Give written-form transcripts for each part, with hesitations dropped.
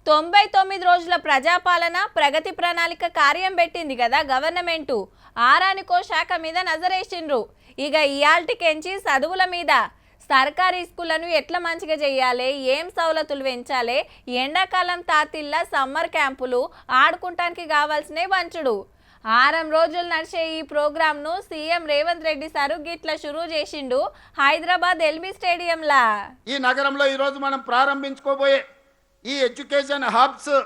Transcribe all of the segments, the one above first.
99 రోజుల ప్రజాపాలన ప్రగతి ప్రణాళిక కార్యం పెట్టింది కదా గవర్నమెంటు. ఆరానికో శాఖ మీద నజరేసిండ్రు. ఇక ఇయాల్టికెంచి చదువుల మీద సర్కారీ స్కూళ్లను ఎట్లా మంచిగా చేయాలి, ఏం సౌలతులు పెంచాలి, ఎండాకాలం తాతిళ్ళ సమ్మర్ క్యాంపులు ఆడుకుంటానికి కావాల్సినవి వంచుడు. 6 రోజులు నడిచే ఈ ప్రోగ్రాంను సీఎం రేవంత్ రెడ్డి సారు గిట్ల షురూ చేసిండు హైదరాబాద్ ఎల్బీ స్టేడియంలా. ఈ నగరంలో ఈరోజు మనం ప్రారంభించుకోబోయే ఈ ఎడ్యుకేషన్ హబ్స్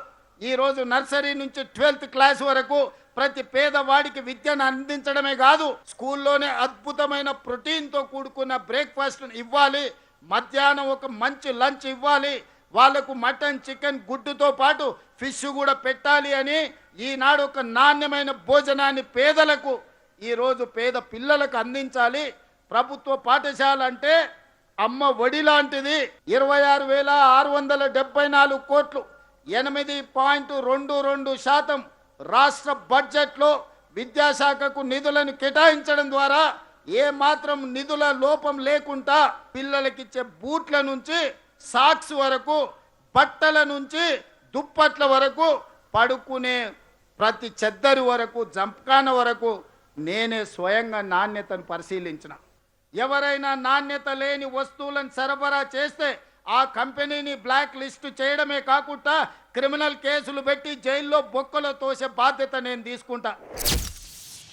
ఈరోజు నర్సరీ నుంచి 12th క్లాస్ వరకు ప్రతి పేదవాడికి విద్యను అందించడమే కాదు, స్కూల్లోనే అద్భుతమైన ప్రోటీన్తో కూడుకున్న బ్రేక్ఫాస్ట్ ఇవ్వాలి, మధ్యాహ్నం ఒక మంచి లంచ్ ఇవ్వాలి, వాళ్లకు మటన్ చికెన్ గుడ్డుతో పాటు ఫిష్ కూడా పెట్టాలి అని ఈనాడు ఒక నాణ్యమైన భోజనాన్ని పేదలకు ఈరోజు పేద పిల్లలకు అందించాలి. ప్రభుత్వ పాఠశాల అంటే అమ్మ ఒడి లాంటిది. 26,674 కోట్లు 8.22% రాష్ట్ర బడ్జెట్లో విద్యాశాఖకు నిధులను కేటాయించడం ద్వారా ఏమాత్రం నిధుల లోపం లేకుండా పిల్లలకిచ్చే బూట్ల నుంచి సాక్స్ వరకు, బట్టల నుంచి దుప్పట్ల వరకు, పడుకునే ప్రతి చెద్దరి వరకు, జంప్కాన వరకు నేనే స్వయంగా నాణ్యతను పరిశీలించిన. ఎవరైనా నాణ్యత లేని వస్తువులను సరఫరా చేస్తే ఆ కంపెనీని బ్లాక్ లిస్ట్ చేయడమే కాకుండా క్రిమినల్ కేసులు పెట్టి జైల్లో బొక్కలో తోసే బాధ్యత నేను తీసుకుంటా.